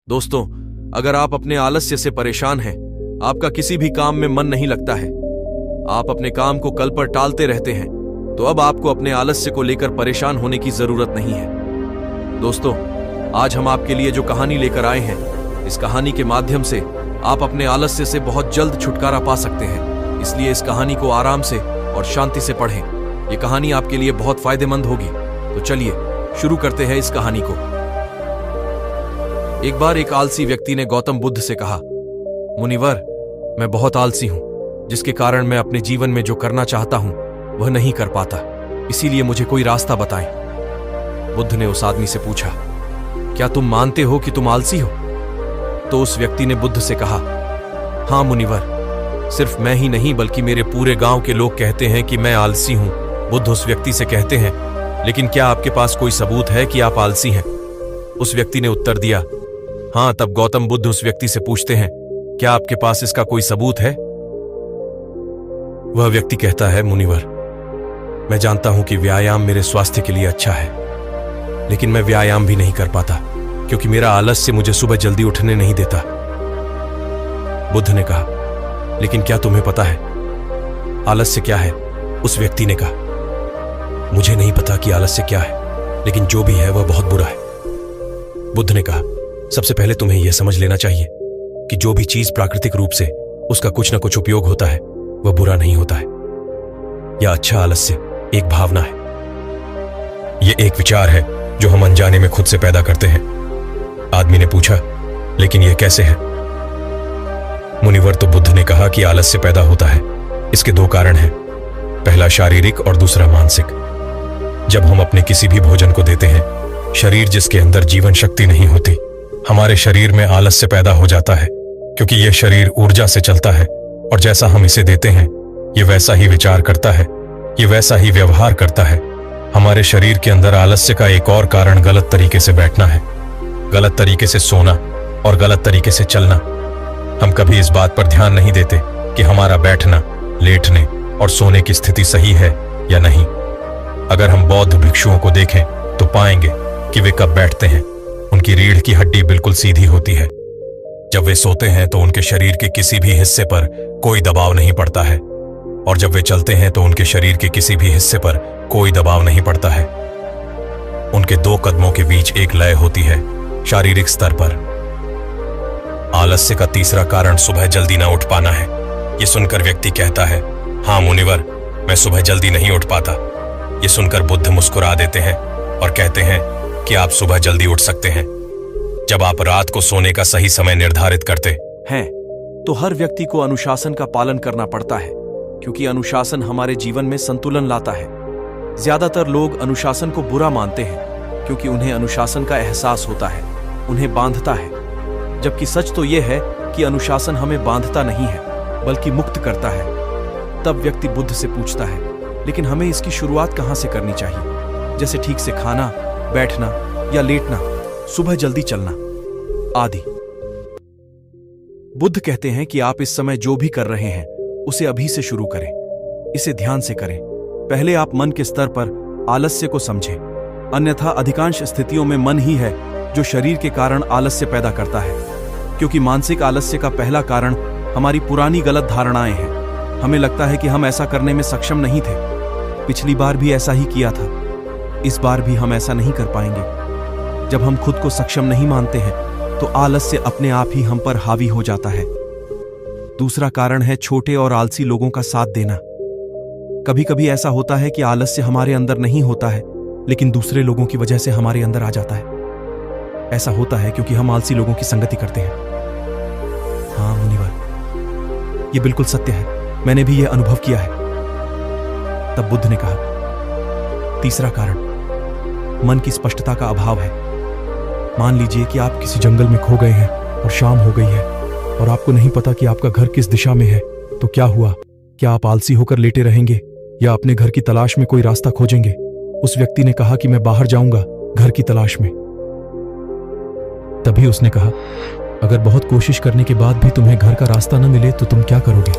दोस्तों, अगर आप अपने आलस्य से परेशान हैं, आपका किसी भी काम में मन नहीं लगता है, आप अपने काम को कल पर टालते रहते हैं, तो अब आपको अपने आलस्य को लेकर परेशान होने की जरूरत नहीं है। दोस्तों, आज हम आपके लिए जो कहानी लेकर आए हैं, इस कहानी के माध्यम से आप अपने आलस्य से बहुत जल्द छुटकारा पा सकते हैं। इसलिए इस कहानी को आराम से और शांति से पढ़ें। यह कहानी आपके लिए बहुत फायदेमंद होगी। तो चलिए शुरू करते हैं इस कहानी को। एक बार एक आलसी व्यक्ति ने गौतम बुद्ध से कहा, मुनिवर, मैं बहुत आलसी हूं, जिसके कारण मैं अपने जीवन में जो करना चाहता हूं वह नहीं कर पाता, इसीलिए मुझे कोई रास्ता बताएं। बुद्ध ने उस आदमी से पूछा, क्या तुम मानते हो कि तुम आलसी हो? तो उस व्यक्ति ने बुद्ध से कहा, हां मुनिवर, सिर्फ मैं ही नहीं बल्कि मेरे पूरे गांव के लोग कहते हैं कि मैं आलसी हूं। बुद्ध उस व्यक्ति से कहते हैं, लेकिन क्या आपके पास कोई सबूत है कि आप आलसी हैं? उस व्यक्ति ने उत्तर दिया, हां। तब गौतम बुद्ध उस व्यक्ति से पूछते हैं, क्या आपके पास इसका कोई सबूत है? वह व्यक्ति कहता है, मुनिवर, मैं जानता हूं कि व्यायाम मेरे स्वास्थ्य के लिए अच्छा है, लेकिन मैं व्यायाम भी नहीं कर पाता क्योंकि मेरा आलस्य मुझे सुबह जल्दी उठने नहीं देता। बुद्ध ने कहा, लेकिन क्या तुम्हें पता है आलस्य क्या है? उस व्यक्ति ने कहा, मुझे नहीं पता कि आलस्य क्या है, लेकिन जो भी है वह बहुत बुरा है। बुद्ध ने कहा, सबसे पहले तुम्हें यह समझ लेना चाहिए कि जो भी चीज प्राकृतिक रूप से उसका कुछ न कुछ उपयोग होता है वह बुरा नहीं होता है। यह अच्छा आलस्य एक भावना है, यह एक विचार है जो हम अनजाने में खुद से पैदा करते हैं। आदमी ने पूछा, लेकिन यह कैसे है? मुनिवर, तो बुद्ध ने कहा कि आलस्य पैदा होता है, इसके दो कारण हैं, पहला शारीरिक और दूसरा मानसिक। जब हम अपने किसी भी भोजन को देते हैं, शरीर जिसके अंदर जीवन शक्ति नहीं होती, हमारे शरीर में आलस्य पैदा हो जाता है, क्योंकि यह शरीर ऊर्जा से चलता है और जैसा हम इसे देते हैं यह वैसा ही विचार करता है, यह वैसा ही व्यवहार करता है। हमारे शरीर के अंदर आलस्य का एक और कारण गलत तरीके से बैठना है, गलत तरीके से सोना और गलत तरीके से चलना। हम कभी इस बात पर ध्यान नहीं देते कि हमारा बैठना, लेटने और सोने की स्थिति सही है या नहीं। अगर हम बौद्ध भिक्षुओं को देखें तो पाएंगे कि वे कब बैठते हैं, उनकी रीढ़ की हड्डी बिल्कुल सीधी होती है। जब वे सोते हैं तो उनके शरीर के किसी भी हिस्से पर कोई दबाव नहीं पड़ता है, और जब वे चलते हैं तो उनके शरीर के किसी भी हिस्से पर कोई दबाव नहीं पड़ता है। उनके दो कदमों के बीच एक लय होती है शारीरिक स्तर पर। आलस्य का तीसरा कारण सुबह जल्दी ना उठ पाना है। यह सुनकर व्यक्ति कहता है, हां मुनिवर, मैं सुबह जल्दी नहीं उठ पाता। यह सुनकर बुद्ध मुस्कुरा देते हैं और कहते हैं कि आप सुबह जल्दी उठ सकते हैं जब आप रात को सोने का सही समय निर्धारित करते हैं। तो हर व्यक्ति को अनुशासन का पालन करना पड़ता है, क्योंकि अनुशासन हमारे जीवन में संतुलन लाता है। ज्यादातर लोग अनुशासन को बुरा मानते हैं क्योंकि उन्हें अनुशासन का एहसास होता है, उन्हें बांधता है, जबकि सच तो यह है कि अनुशासन हमें बांधता नहीं है बल्कि मुक्त करता है। तब व्यक्ति बुद्ध से पूछता है, लेकिन हमें इसकी शुरुआत कहां से करनी चाहिए, जैसे ठीक से खाना, बैठना या लेटना, सुबह जल्दी चलना आदि। बुद्ध कहते हैं कि आप इस समय जो भी कर रहे हैं उसे अभी से शुरू करें, इसे ध्यान से करें। पहले आप मन के स्तर पर आलस्य को समझें, अन्यथा अधिकांश स्थितियों में मन ही है जो शरीर के कारण आलस्य पैदा करता है, क्योंकि मानसिक आलस्य का पहला कारण हमारी पुरानी गलत धारणाएं हैं। हमें लगता है कि हम ऐसा करने में सक्षम नहीं थे, पिछली बार भी ऐसा ही किया था, इस बार भी हम ऐसा नहीं कर पाएंगे। जब हम खुद को सक्षम नहीं मानते हैं तो आलस्य अपने आप ही हम पर हावी हो जाता है। दूसरा कारण है छोटे और आलसी लोगों का साथ देना। कभी कभी ऐसा होता है कि आलस्य हमारे अंदर नहीं होता है, लेकिन दूसरे लोगों की वजह से हमारे अंदर आ जाता है। ऐसा होता है क्योंकि हम आलसी लोगों की संगति करते हैं। हाँ मुनिवर, यह बिल्कुल सत्य है, मैंने भी यह अनुभव किया है। तब बुद्ध ने कहा, तीसरा कारण मन की स्पष्टता का अभाव है। मान लीजिए कि आप किसी जंगल में खो गए हैं और शाम हो गई है और आपको नहीं पता कि आपका घर किस दिशा में है, तो क्या हुआ? क्या आप आलसी होकर लेटे रहेंगे या अपने घर की तलाश में कोई रास्ता खोजेंगे? उस व्यक्ति ने कहा कि मैं बाहर जाऊंगा घर की तलाश में। तभी उसने कहा, अगर बहुत कोशिश करने के बाद भी तुम्हें घर का रास्ता न मिले तो तुम क्या करोगे?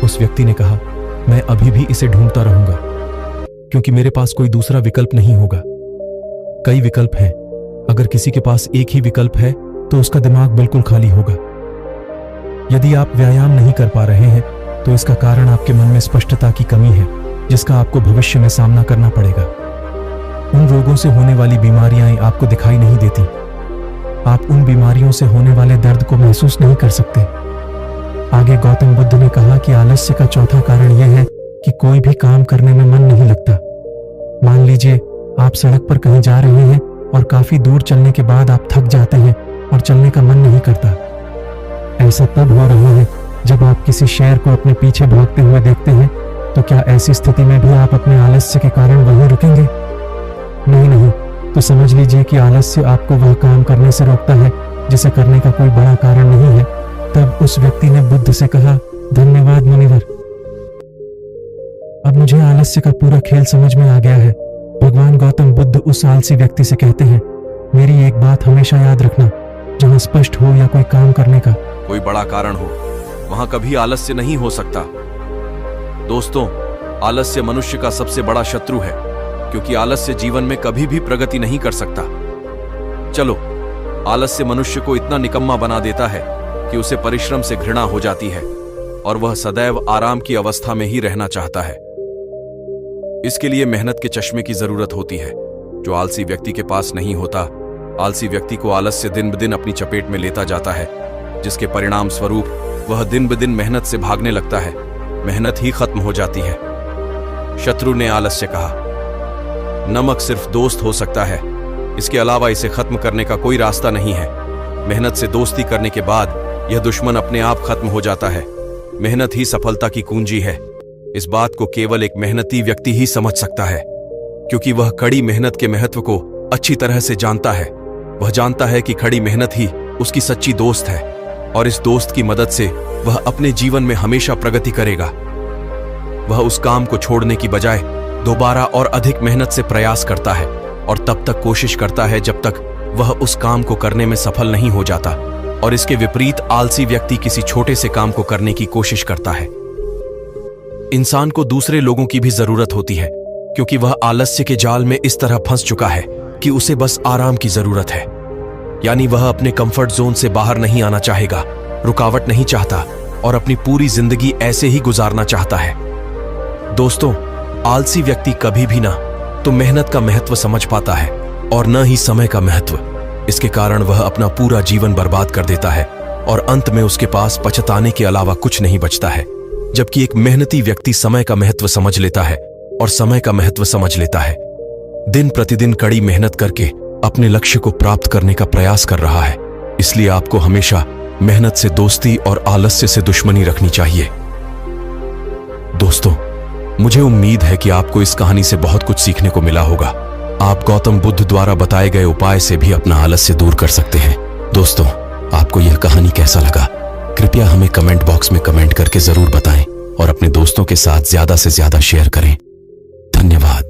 उस व्यक्ति ने कहा, मैं अभी भी इसे ढूंढता रहूंगा, क्योंकि मेरे पास कोई दूसरा विकल्प नहीं होगा। कई विकल्प हैं, अगर किसी के पास एक ही विकल्प है तो उसका दिमाग बिल्कुल खाली होगा। यदि आप व्यायाम नहीं कर पा रहे हैं तो इसका कारण आपके मन में स्पष्टता की कमी है, जिसका आपको भविष्य में सामना करना पड़ेगा। उन रोगों से होने वाली बीमारियां आपको दिखाई नहीं देती। आप उन बीमारियों से होने वाले दर्द को महसूस नहीं कर सकते। आगे गौतम बुद्ध ने कहा कि आलस्य का चौथा कारण यह है कि कोई भी काम करने में मन नहीं लगता। मान लीजिए आप सड़क पर कहीं जा रहे हैं और काफी दूर चलने के बाद आप थक जाते हैं और चलने का मन नहीं करता। ऐसा तब हो रहा है जब आप किसी शेर को अपने पीछे भागते हुए देखते हैं। तो क्या ऐसी स्थिति में भी आप अपने आलस्य के कारण वहीं रुकेंगे? नहीं, तो समझ लीजिए कि आलस्य आपको वह काम करने से रोकता है जिसे करने का कोई बड़ा कारण नहीं है। तब उस व्यक्ति ने बुद्ध से कहा, धन्यवाद मुनिवर, अब मुझे आलस्य का पूरा खेल समझ में आ गया है। भगवान गौतम बुद्ध उस आलसी व्यक्ति से कहते हैं, मेरी एक बात हमेशा याद रखना, जहां स्पष्ट हो या कोई काम करने का कोई बड़ा कारण हो, वहां कभी आलस्य नहीं हो सकता। दोस्तों, आलस्य मनुष्य का सबसे बड़ा शत्रु है, क्योंकि आलस्य जीवन में कभी भी प्रगति नहीं कर सकता। चलो, आलस्य मनुष्य को इतना निकम्मा बना देता है कि उसे परिश्रम से घृणा हो जाती है और वह सदैव आराम की अवस्था में ही रहना चाहता है। इसके लिए मेहनत के चश्मे की जरूरत होती है, जो आलसी व्यक्ति के पास नहीं होता। आलसी व्यक्ति को आलस्य दिन ब दिन अपनी चपेट में लेता जाता है, जिसके परिणाम स्वरूप वह दिन ब दिन मेहनत से भागने लगता है। मेहनत ही खत्म हो जाती है। शत्रु ने आलस्य कहा, नमक सिर्फ दोस्त हो सकता है, इसके अलावा इसे खत्म करने का कोई रास्ता नहीं है। मेहनत से दोस्ती करने के बाद यह दुश्मन अपने आप खत्म हो जाता है। मेहनत ही सफलता की कुंजी है। इस बात को केवल एक मेहनती व्यक्ति ही समझ सकता है, क्योंकि वह कड़ी मेहनत के महत्व को अच्छी तरह से जानता है। वह जानता है कि कड़ी मेहनत ही उसकी सच्ची दोस्त है, और इस दोस्त की मदद से वह अपने जीवन में हमेशा प्रगति करेगा। वह उस काम को छोड़ने की बजाय दोबारा और अधिक मेहनत से प्रयास करता है, और तब तक कोशिश करता है जब तक वह उस काम को करने में सफल नहीं हो जाता। और इसके विपरीत आलसी व्यक्ति किसी छोटे से काम को करने की कोशिश करता है। इंसान को दूसरे लोगों की भी जरूरत होती है, क्योंकि वह आलस्य के जाल में इस तरह फंस चुका है कि उसे बस आराम की जरूरत है। यानी वह अपने कंफर्ट जोन से बाहर नहीं आना चाहेगा, रुकावट नहीं चाहता, और अपनी पूरी जिंदगी ऐसे ही गुजारना चाहता है। दोस्तों, आलसी व्यक्ति कभी भी ना तो मेहनत का महत्व समझ पाता है और न ही समय का महत्व। इसके कारण वह अपना पूरा जीवन बर्बाद कर देता है, और अंत में उसके पास पछताने के अलावा कुछ नहीं बचता है। जबकि एक मेहनती व्यक्ति समय का महत्व समझ लेता है और समय का महत्व समझ लेता है। दिन प्रतिदिन कड़ी मेहनत करके अपने लक्ष्य को प्राप्त करने का प्रयास कर रहा है। इसलिए आपको हमेशा मेहनत से दोस्ती और आलस्य से दुश्मनी रखनी चाहिए। दोस्तों, मुझे उम्मीद है कि आपको इस कहानी से बहुत कुछ सीखने को मिला होगा। आप गौतम बुद्ध द्वारा बताए गए उपाय से भी अपना आलस्य दूर कर सकते हैं। दोस्तों, आपको यह कहानी कैसा लगा? कृपया हमें कमेंट बॉक्स में कमेंट करके जरूर बताएं और अपने दोस्तों के साथ ज्यादा से ज्यादा शेयर करें। धन्यवाद।